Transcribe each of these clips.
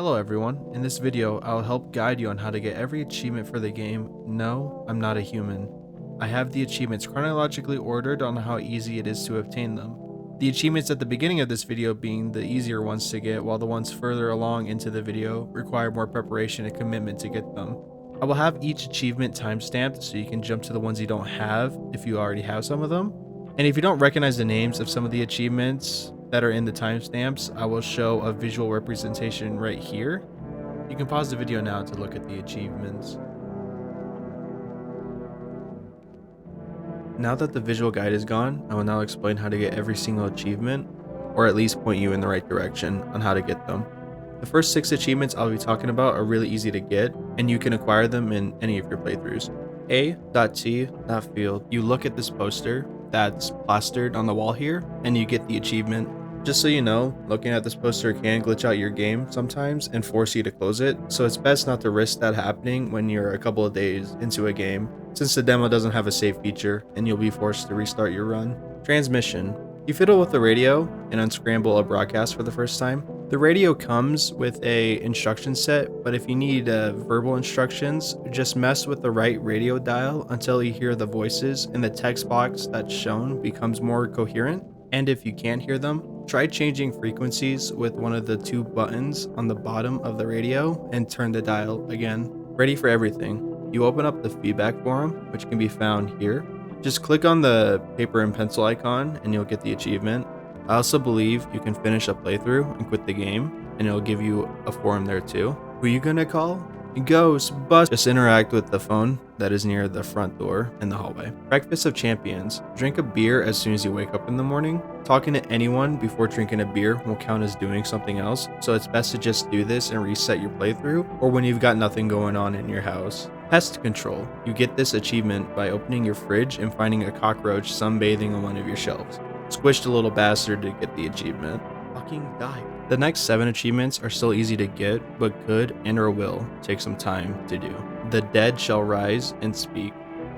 Hello everyone, in this video I'll help guide you on how to get every achievement for the game. No, I'm not a human. I have the achievements chronologically ordered on how easy it is to obtain them. The achievements at the beginning of this video being the easier ones to get, while the ones further along into the video require more preparation and commitment to get them. I will have each achievement timestamped so you can jump to the ones you don't have if you already have some of them. And if you don't recognize the names of some of the achievements that are in the timestamps, I will show a visual representation right here. You can pause the video now to look at the achievements. Now that the visual guide is gone, I will now explain how to get every single achievement, or at least point you in the right direction on how to get them. The first 6 achievements I'll be talking about are really easy to get, and you can acquire them in any of your playthroughs. A.T.Field. You look at this poster that's plastered on the wall here, and you get the achievement. Just so you know, looking at this poster can glitch out your game sometimes and force you to close it, so it's best not to risk that happening when you're a couple of days into a game, since the demo doesn't have a save feature and you'll be forced to restart your run. Transmission. You fiddle with the radio and unscramble a broadcast for the first time. The radio comes with a instruction set, but if you need verbal instructions, just mess with the right radio dial until you hear the voices and the text box that's shown becomes more coherent. And if you can't hear them, try changing frequencies with one of the 2 buttons on the bottom of the radio and turn the dial again. Ready for everything. You open up the feedback forum, which can be found here. Just click on the paper and pencil icon and you'll get the achievement. I also believe you can finish a playthrough and quit the game, and it'll give you a forum there too. Who you gonna call? Ghostbusters. Just interact with the phone that is near the front door in the hallway. Breakfast of Champions. Drink a beer as soon as you wake up in the morning. Talking to anyone before drinking a beer will count as doing something else, so it's best to just do this and reset your playthrough, or when you've got nothing going on in your house. Pest Control. You get this achievement by opening your fridge and finding a cockroach sunbathing on one of your shelves. Squish the little bastard to get the achievement. Fucking die. The next 7 achievements are still easy to get, but could and or will take some time to do. The dead shall rise and speak.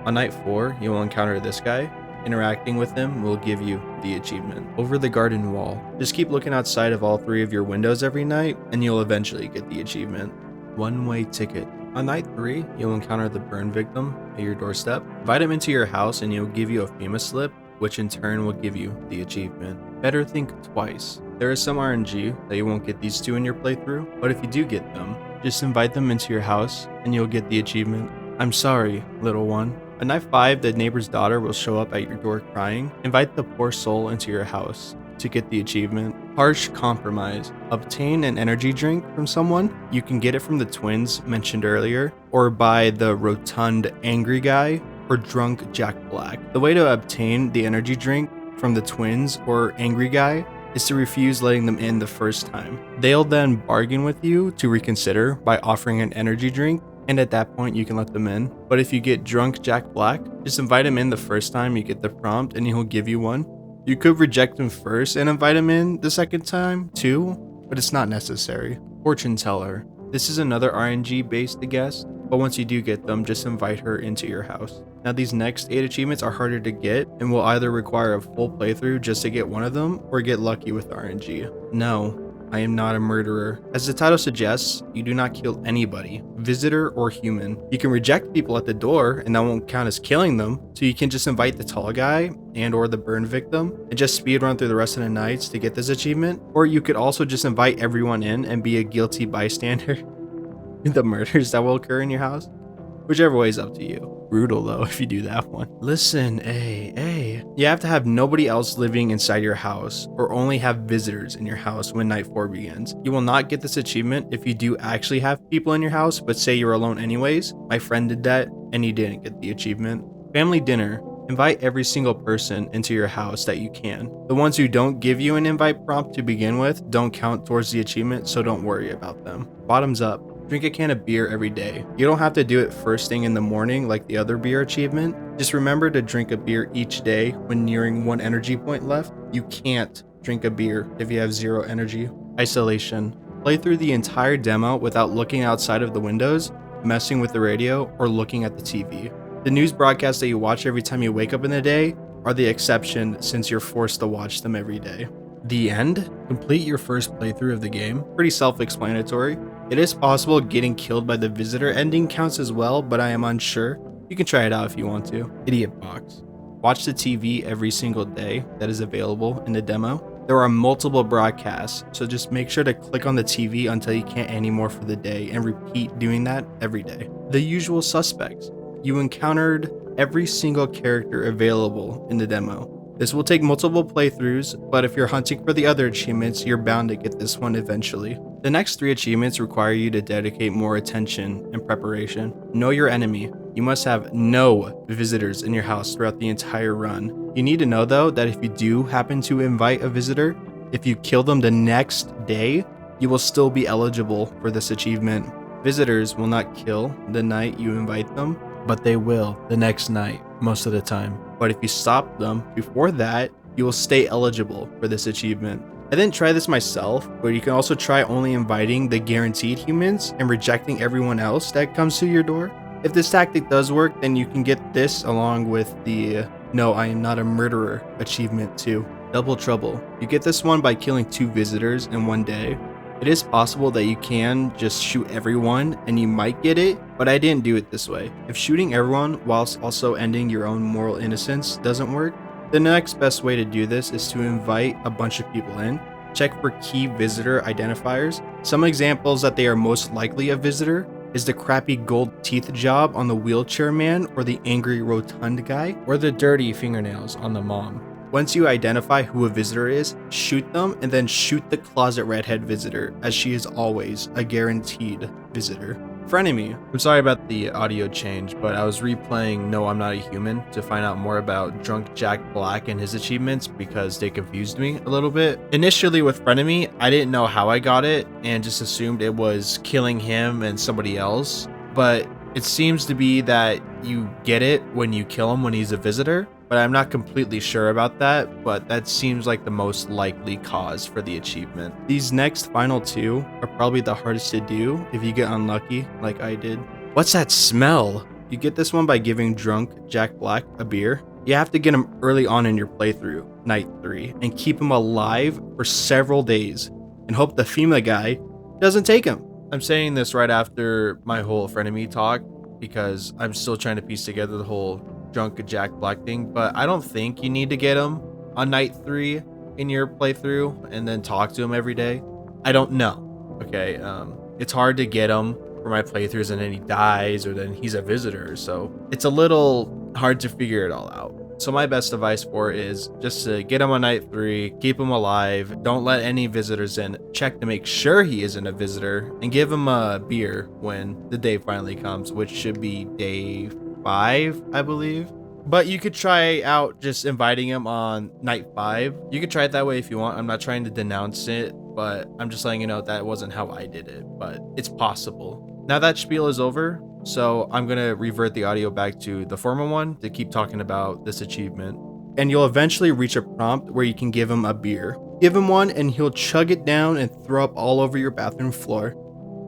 On night 4, you will encounter this guy. Interacting with him will give you the achievement. Over the garden wall. Just keep looking outside of all 3 of your windows every night, and you'll eventually get the achievement. One-way ticket. On night 3, you'll encounter the burn victim at your doorstep. Invite him into your house and he'll give you a FEMA slip, which in turn will give you the achievement. Better think twice. There is some RNG that you won't get these 2 in your playthrough, but if you do get them, just invite them into your house and you'll get the achievement. I'm sorry, little one. On night 5, the neighbor's daughter will show up at your door crying. Invite the poor soul into your house to get the achievement. Harsh compromise. Obtain an energy drink from someone. You can get it from the twins mentioned earlier, or by the rotund angry guy, or drunk Jack Black. The way to obtain the energy drink from the twins or angry guy is to refuse letting them in the first time. They'll then bargain with you to reconsider by offering an energy drink, and at that point you can let them in. But if you get drunk Jack Black, just invite him in the first time you get the prompt and he'll give you one. You could reject him first and invite him in the second time too, but it's not necessary. Fortune teller. This is another RNG based guess, but once you do get them, just invite her into your house. Now these next 8 achievements are harder to get and will either require a full playthrough just to get one of them or get lucky with RNG. No, I am not a murderer. As the title suggests, you do not kill anybody, visitor or human. You can reject people at the door and that won't count as killing them, so you can just invite the tall guy and or the burn victim and just speedrun through the rest of the nights to get this achievement. Or you could also just invite everyone in and be a guilty bystander in the murders that will occur in your house. Whichever way is up to you. Brutal though if you do that one. Listen, hey. You have to have nobody else living inside your house or only have visitors in your house when night 4 begins. You will not get this achievement if you do actually have people in your house but say you're alone anyways. My friend did that and he didn't get the achievement. Family dinner. Invite every single person into your house that you can. The ones who don't give you an invite prompt to begin with don't count towards the achievement, so don't worry about them. Bottoms up. Drink a can of beer every day. You don't have to do it first thing in the morning like the other beer achievement. Just remember to drink a beer each day when nearing 1 energy point left. You can't drink a beer if you have 0 energy. Isolation. Play through the entire demo without looking outside of the windows, messing with the radio, or looking at the TV. The news broadcasts that you watch every time you wake up in the day are the exception since you're forced to watch them every day. The end? Complete your first playthrough of the game. Pretty self-explanatory. It is possible getting killed by the visitor ending counts as well, but I am unsure. You can try it out if you want to. Idiot box. Watch the TV every single day that is available in the demo. There are multiple broadcasts, so just make sure to click on the TV until you can't anymore for the day and repeat doing that every day. The usual suspects. You encountered every single character available in the demo. This will take multiple playthroughs, but if you're hunting for the other achievements, you're bound to get this one eventually. The next 3 achievements require you to dedicate more attention and preparation. Know your enemy. You must have no visitors in your house throughout the entire run. You need to know though that if you do happen to invite a visitor, if you kill them the next day, you will still be eligible for this achievement. Visitors will not kill the night you invite them, but they will the next night most of the time. But if you stop them before that, you will stay eligible for this achievement. I didn't try this myself, but you can also try only inviting the guaranteed humans and rejecting everyone else that comes to your door. If this tactic does work, then you can get this along with the "No, I am not a murderer" achievement too. Double trouble. You get this one by killing 2 visitors in one day. It is possible that you can just shoot everyone and you might get it, but I didn't do it this way. If shooting everyone whilst also ending your own moral innocence doesn't work, the next best way to do this is to invite a bunch of people in. Check for key visitor identifiers. Some examples that they are most likely a visitor is the crappy gold teeth job on the wheelchair man, or the angry rotund guy, or the dirty fingernails on the mom. Once you identify who a visitor is, shoot them and then shoot the closet redhead visitor, as she is always a guaranteed visitor. Frenemy. I'm sorry about the audio change, but I was replaying No, I'm Not a Human to find out more about Drunk Jack Black and his achievements because they confused me a little bit. Initially with Frenemy, I didn't know how I got it and just assumed it was killing him and somebody else, but it seems to be that you get it when you kill him when he's a visitor. But I'm not completely sure about that, but that seems like the most likely cause for the achievement. These next final 2 are probably the hardest to do if you get unlucky like I did. What's that smell? You get this one by giving Drunk Jack Black a beer. You have to get him early on in your playthrough, night 3, and keep him alive for several days and hope the FEMA guy doesn't take him. I'm saying this right after my whole Frenemy talk because I'm still trying to piece together the whole Drunk Jack Black thing, but I don't think you need to get him on night 3 in your playthrough and then talk to him every day. I don't know. Okay, it's hard to get him for my playthroughs and then he dies or then he's a visitor, so it's a little hard to figure it all out. So my best advice for it is just to get him on night 3, keep him alive, don't let any visitors in, check to make sure he isn't a visitor, and give him a beer when the day finally comes, which should be day 5, I believe. But you could try out just inviting him on night 5. You could try it that way if you want. I'm not trying to denounce it, but I'm just letting you know that wasn't how I did it, but it's possible. Now that spiel is over, so I'm gonna revert the audio back to the former one to keep talking about this achievement. And you'll eventually reach a prompt where you can give him a beer. Give him one and he'll chug it down and throw up all over your bathroom floor.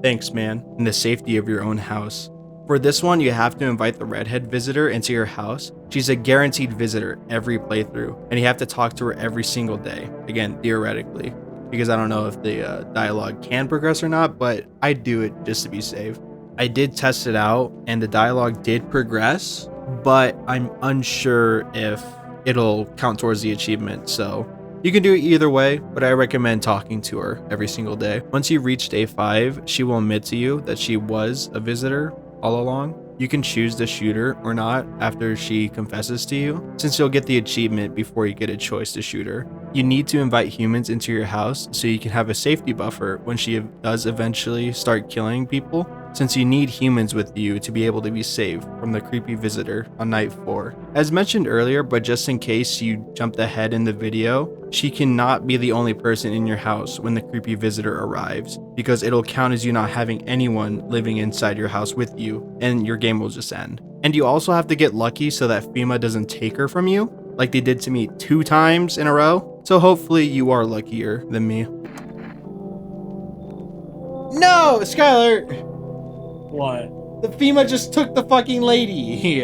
Thanks, man, in the safety of your own house. For this one, you have to invite the redhead visitor into your house. She's a guaranteed visitor every playthrough, and you have to talk to her every single day. Again, theoretically, because I don't know if the dialogue can progress or not, but I do it just to be safe. I did test it out, and the dialogue did progress, but I'm unsure if it'll count towards the achievement, so you can do it either way, but I recommend talking to her every single day. Once you reach day 5, she will admit to you that she was a visitor all along. You can choose to shoot her or not after she confesses to you, since you'll get the achievement before you get a choice to shoot her. You need to invite humans into your house so you can have a safety buffer when she does eventually start killing people, since you need humans with you to be able to be safe from the creepy visitor on night 4. As mentioned earlier, but just in case you jumped ahead in the video, she cannot be the only person in your house when the creepy visitor arrives, because it'll count as you not having anyone living inside your house with you, and your game will just end. And you also have to get lucky so that FEMA doesn't take her from you, like they did to me 2 times in a row. So hopefully you are luckier than me. No, Skylar! What? The FEMA just took the fucking lady.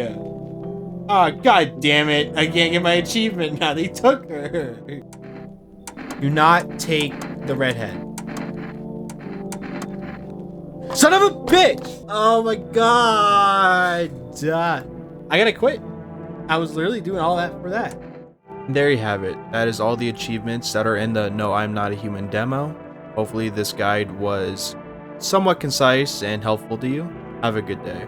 Oh, god damn it. I can't get my achievement now. They took her. Do not take the redhead. Son of a bitch! Oh my god! I gotta quit. I was literally doing all that for that. There you have it. That is all the achievements that are in the No I'm Not a Human demo. Hopefully this guide was somewhat concise and helpful to you. Have a good day.